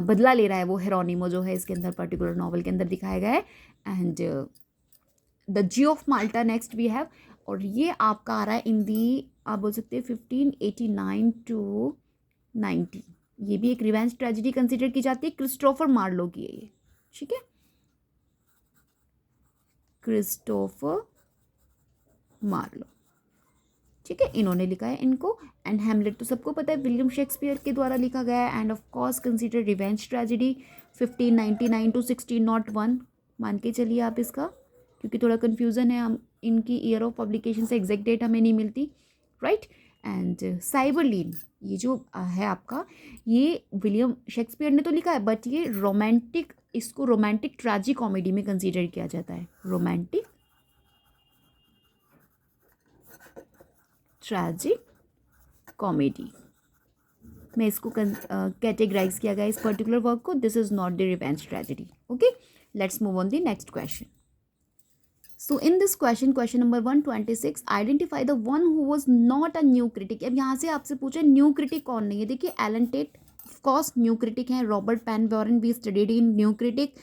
बदला ले रहा है वो हेरोनिमो जो है इसके अंदर पर्टिकुलर नॉवल के अंदर दिखाया गया है। And the Jew of Malta next we have, और ये आपका आ रहा है इन दी, आप बोल सकते हैं 1589 टू 90। ये भी एक रिवेंज ट्रेजेडी कंसिडर की जाती है। क्रिस्टोफर मार्लो की है ये, ठीक है, क्रिस्टोफर मार्लो, ठीक है, इन्होंने लिखा है इनको। एंड हैमलेट तो सबको पता है विलियम शेक्सपियर के द्वारा लिखा गया है and of course consider revenge tragedy 1599 to 1601, मान के चलिए आप इसका, क्योंकि थोड़ा कन्फ्यूज़न है, हम इनकी ईयर ऑफ पब्लिकेशन से एग्जैक्ट डेट हमें नहीं मिलती, राइट। एंड साइबरलिन, ये जो है आपका, ये विलियम शेक्सपियर ने तो लिखा है, बट ये रोमांटिक, इसको रोमांटिक ट्रेजी कॉमेडी में कंसीडर किया जाता है, रोमांटिक ट्रेजिक कॉमेडी में इसको कैटेगराइज किया गया इस पर्टिकुलर वर्क को. This is not the revenge tragedy. Okay, let's move on the next question. So in this question, question number 126, identify the one who was not a new critic. अब यहाँ से आपसे पूछे new critic कौन नहीं है. देखिए Allen Tate of course new critic हैं, Robert Penn Warren we studied in new critic,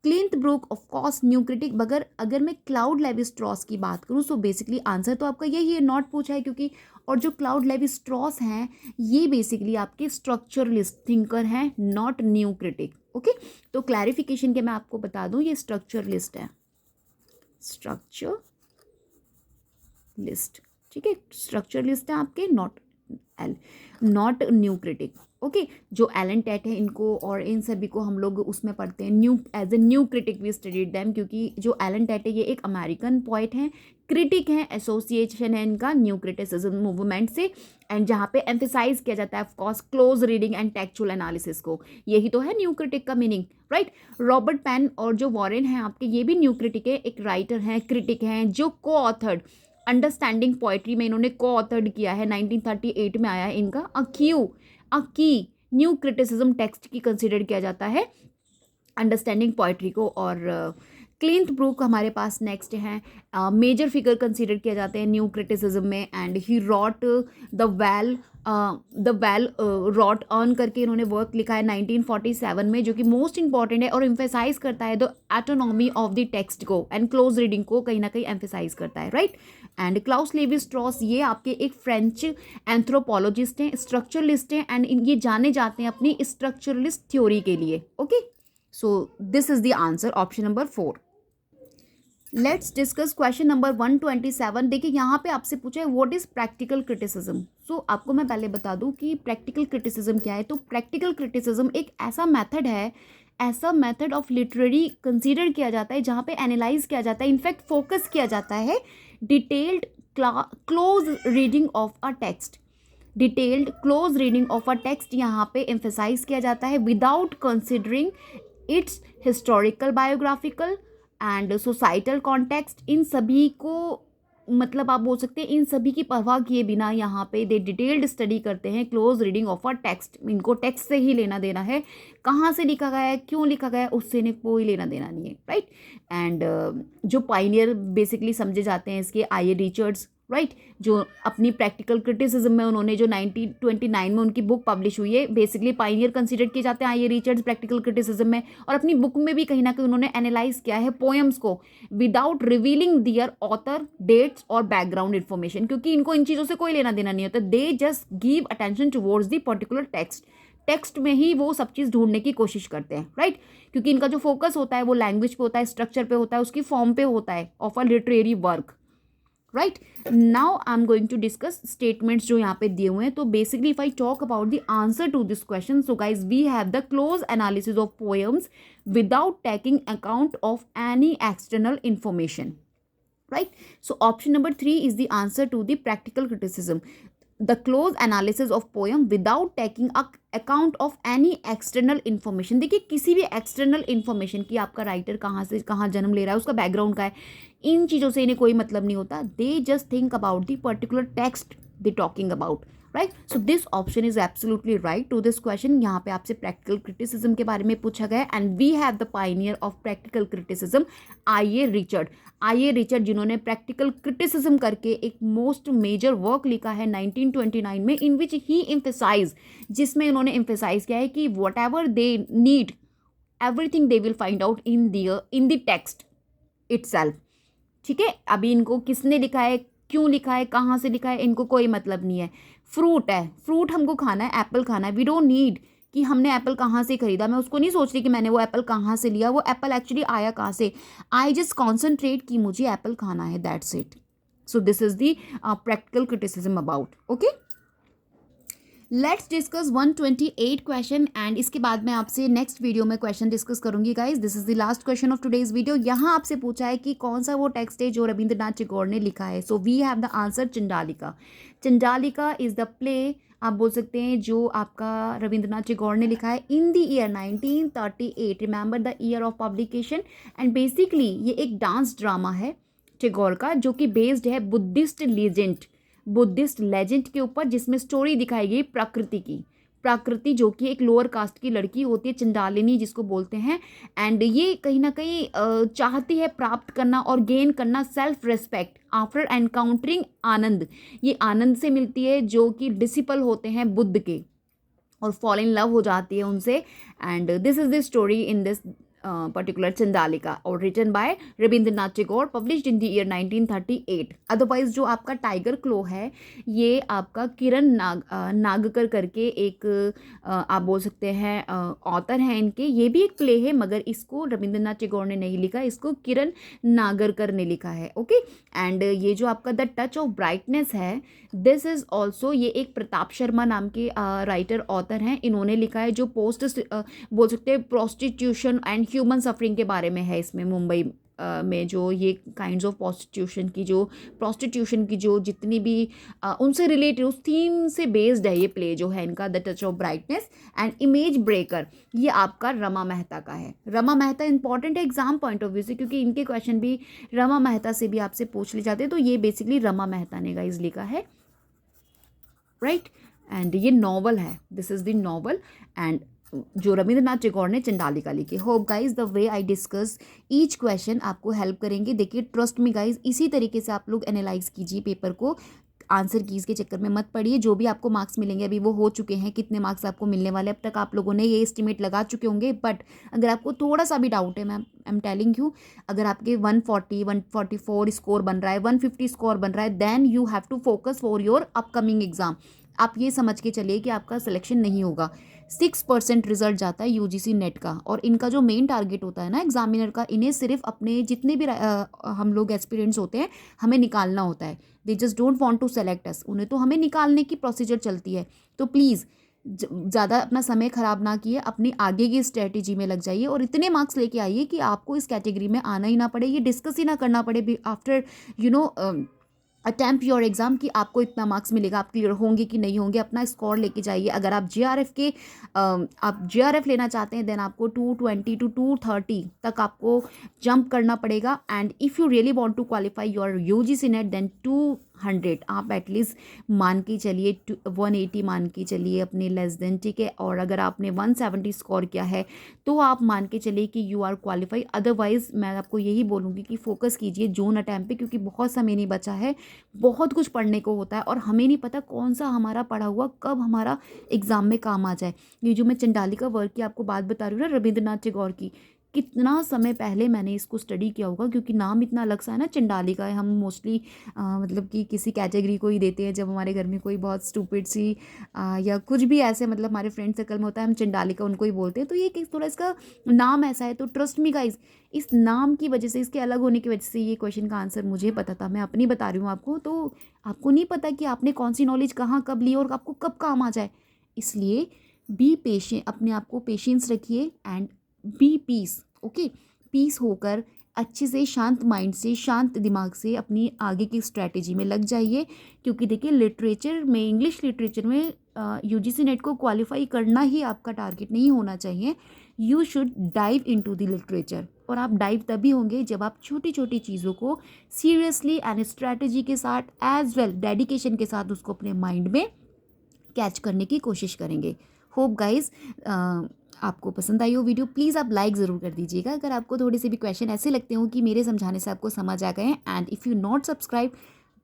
Cleanth Brook of course new critic. मगर अगर मैं क्लाउड लेवी स्ट्रॉस की बात करूँ सो बेसिकली आंसर तो आपका यही है, नॉट पूछा है क्योंकि, और जो क्लाउड लेवी स्ट्रॉस हैं ये बेसिकली आपके स्ट्रक्चरलिस्ट थिंकर हैं, नॉट न्यू क्रिटिक. ओके, तो क्लैरिफिकेशन के मैं आपको बता दूँ, ये स्ट्रक्चरलिस्ट है, स्ट्रक्चर लिस्ट. ठीक है, स्ट्रक्चर लिस्ट है आपके, नॉट न्यू क्रिटिक. ओके, जो एलन टेट है इनको और इन सभी को हम लोग उसमें पढ़ते हैं new, as a new critic we studied them, क्योंकि जो एलन टेट है ये एक अमेरिकन पोइट हैं, क्रिटिक हैं, एसोसिएशन है इनका न्यू क्रिटिसिज्म मूवमेंट से, एंड जहाँ पे एम्फेसाइज किया जाता है of course close reading and textual analysis को. यही तो है न्यू क्रिटिक का मीनिंग, राइट. रॉबर्ट पेन और जो वॉरेन हैं आपके, ये भी न्यू क्रिटिक है, एक राइटर हैं, क्रिटिक हैं, जो को ऑथर्ड अंडरस्टैंडिंग पोइट्री में इन्होंने को ऑथर्ड किया है, 1938 में आया है इनका. की न्यू क्रिटिसिज्म टेक्स्ट की कंसिडर किया जाता है अंडरस्टैंडिंग पोइट्री को. और क्लिंट ब्रूक हमारे पास नेक्स्ट हैं, मेजर फिगर कंसीडर किए जाते हैं न्यू क्रिटिसिज्म में, and he wrote the well wrought urn करके इन्होंने वर्क लिखा है 1947 में, जो कि मोस्ट इंपॉर्टेंट है और एम्फेसाइज करता है the autonomy of the text को एंड क्लोज रीडिंग को कहीं ना कहीं एम्फेसाइज करता है, right. And Claude Levi Strauss ये आपके एक फ्रेंच एंथ्रोपोलॉजिस्ट हैं, स्ट्रक्चरलिस्ट हैं, एंड ये जाने जाते हैं अपनी स्ट्रक्चरलिस्ट थ्योरी के लिए. Okay, so this is the answer, option number 4. Let's discuss question number 127. देखिए यहाँ पे आपसे पूछा है what is practical criticism. So आपको मैं पहले बता दूं कि प्रैक्टिकल क्रिटिसिज्म क्या है. तो प्रैक्टिकल क्रिटिसिज्म एक ऐसा मेथड है, ऐसा मेथड ऑफ लिटरेरी कंसीडर किया जाता है जहाँ पे एनालाइज किया जाता है, इनफैक्ट फोकस किया जाता है detailed close reading of a text. Detailed close reading of a text यहाँ पे एम्फेसाइज किया जाता है without considering its historical, biographical and societal context. इन सभी को मतलब आप बोल सकते हैं इन सभी की परवाह किए बिना यहाँ पे दे डिटेल्ड स्टडी करते हैं close reading of a text. इनको टेक्स्ट से ही लेना देना है, कहाँ से लिखा गया है, क्यों लिखा गया है, उससे इन्हें कोई लेना देना नहीं है, राइट. एंड जो पाइनियर बेसिकली समझे जाते हैं इसके, आई ए रिचर्ड्स, राइट, जो अपनी प्रैक्टिकल क्रिटिसिज्म में उन्होंने जो 1929 में उनकी बुक पब्लिश हुई है, बेसिकली पाइनियर कंसीडर किए जाते हैं आई ए रिचर्ड्स प्रैक्टिकल क्रिटिसिज्म में. और अपनी बुक में भी कहीं ना कहीं उन्होंने एनालाइज किया है पोएम्स को विदाउट रिवीलिंग दियर ऑथर, डेट्स और बैकग्राउंड इन्फॉर्मेशन, क्योंकि इनको इन चीज़ों से कोई लेना देना नहीं होता. They just give attention towards the particular text में ही वो सब चीज़ ढूंढने की कोशिश करते हैं, राइट. क्योंकि इनका जो फोकस होता है वो लैंग्वेज पे होता है, स्ट्रक्चर पे होता है, उसकी फॉर्म पे होता है of a literary work, right. Now I am going to discuss statements जो यहाँ पे दिए हुए हैं. तो basically if I talk about the answer to this question, so guys we have the close analysis of poems without taking account of any external information, right. So option number 3 is the answer to the practical criticism. The close analysis of poem without taking account of any external information. देखिए किसी भी external information की, आपका writer कहाँ से कहाँ जन्म ले रहा है, उसका बैकग्राउंड का है, इन चीज़ों से इन्हें कोई मतलब नहीं होता. They just think about the particular text they talking about, right. So this option is absolutely right to this question. यहाँ पे आपसे प्रैक्टिकल क्रिटिसिज्म के बारे में पूछा गया and we have the pioneer of practical criticism I A Richard, जिन्होंने practical criticism करके एक मोस्ट मेजर वर्क लिखा है 1929 में, इन विच ही एम्फेसाइज, जिसमें उन्होंने एम्फेसाइज किया है कि what ever they need everything they will find out in the text itself. ठीक है, अभी इनको किसने लिखा है, क्यों लिखा है, कहाँ से लिखा है, इनको कोई मतलब नहीं है. फ्रूट है, फ्रूट हमको खाना है, एप्पल खाना है, वी डोंट नीड कि हमने एप्पल कहाँ से खरीदा. मैं उसको नहीं सोच रही कि मैंने वो एप्पल कहाँ से लिया, वो एप्पल एक्चुअली आया कहाँ से. आई जस्ट कॉन्सेंट्रेट कि मुझे एप्पल खाना है, that's it. So this is the practical criticism about. Okay, let's discuss 128 question and इसके बाद मैं आपसे नेक्स्ट वीडियो में क्वेश्चन डिस्कस करूंगी guys. This is the last question of today's video. यहाँ आपसे पूछा है कि कौन सा वो टेक्स्ट है जो रविंद्रनाथ टैगोर ने लिखा है. So we have the answer Chandalika. Chandalika is the play, आप बोल सकते हैं, जो आपका रविंद्रनाथ टैगोर ने लिखा है in the year 1938. Remember the year of publication. And basically ये एक डांस ड्रामा है टैगोर का, जो कि बेस्ड है बुद्धिस्ट लेजेंड के ऊपर, जिसमें स्टोरी दिखाई गई प्रकृति जो कि एक लोअर कास्ट की लड़की होती है, चंडालिनी जिसको बोलते हैं. एंड ये कहीं ना कहीं चाहती है प्राप्त करना और गेन करना सेल्फ रिस्पेक्ट आफ्टर एनकाउंटरिंग आनंद. ये आनंद से मिलती है जो कि डिसिपल होते हैं बुद्ध के, और फॉल इन लव हो जाती है उनसे. And this is the story in this particular Chandalika, और written by Rabindranath Tagore, published in the year 1938. Otherwise जो आपका टाइगर क्लो है, ये आपका किरण नागकर करके एक आप बोल सकते हैं ऑथर हैं इनके. ये भी एक प्ले है, मगर इसको रविंद्रनाथ टैगोर ने नहीं लिखा, इसको किरण नागरकर ने लिखा है. ओके. एंड ये जो आपका द टच ऑफ ब्राइटनेस है, दिस इज ऑल्सो, ये एक प्रताप शर्मा नाम के राइटर ऑथर हैं, इन्होंने लिखा है, जो बोल सकते हैं प्रोस्टिट्यूशन एंड ह्यूमन सफरिंग के बारे में है. इसमें मुंबई में जो ये काइंड्स ऑफ प्रोस्टिट्यूशन की जो जितनी भी उनसे रिलेटेड उस थीम से बेस्ड है ये प्ले जो है इनका, the touch of brightness. And image breaker, ये आपका रमा मेहता का है. रमा मेहता इंपॉर्टेंट है एग्जाम पॉइंट ऑफ व्यू से, क्योंकि इनके क्वेश्चन भी रमा मेहता से भी आपसे पूछ ले जाते हैं. तो ये बेसिकली रमा मेहता ने गाइस लिखा है, राइट. एंड ये नॉवल है, this is the novel, and जो रविंद्रनाथ टैगोर ने चंडालिका लिखी. Hope guys the way I discuss each question आपको हेल्प करेंगे. देखिए ट्रस्ट में गाइज, इसी तरीके से आप लोग एनालाइज कीजिए पेपर को, आंसर कीज के चक्कर में मत पड़िए. जो भी आपको मार्क्स मिलेंगे, अभी वो हो चुके हैं, कितने मार्क्स आपको मिलने वाले, अब तक आप लोगों ने ये एस्टिमेट लगा चुके होंगे. बट अगर आपको थोड़ा सा भी डाउट है, ma'am I am telling you, अगर आपके 140 144 स्कोर बन रहा है, 150 स्कोर बन रहा है, then you have to focus for your upcoming exam. आप ये समझ के चलिए कि आपका सिलेक्शन नहीं होगा. 6% रिजल्ट जाता है यूजीसी नेट का, और इनका जो मेन टारगेट होता है ना एग्जामिनर का, इन्हें सिर्फ अपने जितने भी हम लोग एस्पिरेंट्स होते हैं, हमें निकालना होता है. They just don't want to select us, उन्हें तो हमें निकालने की प्रोसीजर चलती है. तो प्लीज़ ज़्यादा अपना समय ख़राब ना किए, अपनी आगे की स्ट्रेटेजी में लग जाइए और इतने मार्क्स लेके आइए कि आपको इस कैटेगरी में आना ही ना पड़े, ये डिस्कस ही ना करना पड़े आफ्टर अटैम्प्ट योर एग्ज़ाम कि आपको इतना मार्क्स मिलेगा, आप क्लियर होंगे कि नहीं होंगे. अपना स्कोर लेके जाइए. अगर आप JRF लेना चाहते हैं, देन आपको 220 to 230 तक आपको जंप करना पड़ेगा. And if you really want to qualify your UGC NET, then 200 आप एटलीस्ट मान के चलिए, 180 मान के चलिए अपने लेस देन, ठीक है. और अगर आपने 170 स्कोर किया है तो आप मान के चलिए कि यू आर क्वालिफाई. अदरवाइज मैं आपको यही बोलूँगी कि फोकस कीजिए जून अटैम्प्ट पे, क्योंकि बहुत समय नहीं बचा है, बहुत कुछ पढ़ने को होता है, और हमें नहीं पता कौन सा हमारा पढ़ा हुआ कब हमारा एग्जाम में काम आ जाए. ये जो मैं चंडालिका वर्क की आपको बात बता रही हूँ ना, रविंद्रनाथ टैगोर की, कितना समय पहले मैंने इसको स्टडी किया होगा, क्योंकि नाम इतना अलग सा है ना चंडालिका है. हम मोस्टली मतलब कि किसी कैटेगरी को ही देते हैं, जब हमारे घर में कोई बहुत स्टूपिड सी या कुछ भी ऐसे मतलब हमारे फ्रेंड सर्कल में होता है, हम चंडालिका उनको ही बोलते हैं. तो ये थोड़ा इसका नाम ऐसा है. तो ट्रस्ट मी गाइज, इस नाम की वजह से, इसके अलग होने की वजह से ये क्वेश्चन का आंसर मुझे पता था. मैं अपनी बता रही हूँ आपको, तो आपको नहीं पता कि आपने कौन सी नॉलेज कहाँ कब ली और आपको कब काम आ जाए. इसलिए बी पेशेंट, अपने आप को पेशेंस रखिए and be peace. Okay, peace होकर अच्छे से शांत माइंड से, शांत दिमाग से अपनी आगे की स्ट्रैटेजी में लग जाइए. क्योंकि देखिए लिटरेचर में, इंग्लिश लिटरेचर में UGC नेट को क्वालिफाई करना ही आपका टारगेट नहीं होना चाहिए. You should dive into the literature. और आप डाइव तभी होंगे जब आप छोटी छोटी चीज़ों को सीरियसली एंड स्ट्रैटेजी के साथ, एज वेल डेडिकेशन के साथ उसको अपने माइंड में कैच करने की कोशिश करेंगे. होप गाइज आपको पसंद आई हो वीडियो. प्लीज़ आप लाइक ज़रूर कर दीजिएगा अगर आपको थोड़े से भी क्वेश्चन ऐसे लगते हो कि मेरे समझाने से आपको समझ आ गए हैं. And if you not subscribe,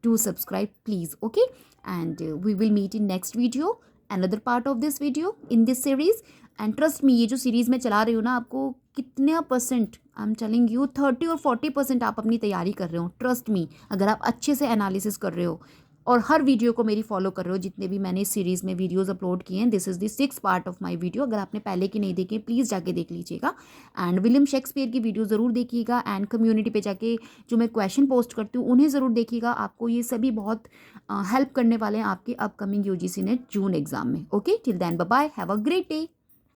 do subscribe please. Okay, and we will meet in next video, another part of this video in this series. And trust me, ये जो सीरीज़ मैं चला रही हूँ ना, आपको कितना percent, I am telling you 30 और 40% आप अपनी तैयारी कर रहे हो. ट्रस्ट मी, अगर आप अच्छे से एनालिसिस कर रहे हो, और हर वीडियो को मेरी फॉलो कर रहे हो, जितने भी मैंने इस सीरीज़ में वीडियोस अपलोड किए हैं। This is the 6th part of my video. अगर आपने पहले की नहीं देखी प्लीज़ जाके देख लीजिएगा। एंड विलियम शेक्सपियर की वीडियो ज़रूर देखिएगा एंड कम्युनिटी पे जाके जो मैं क्वेश्चन पोस्ट करती हूँ उन्हें ज़रूर देखिएगा। आपको ये सभी बहुत हेल्प करने वाले हैं आपके upcoming UGC NET June exam में। Okay, till then bye bye, have a great day.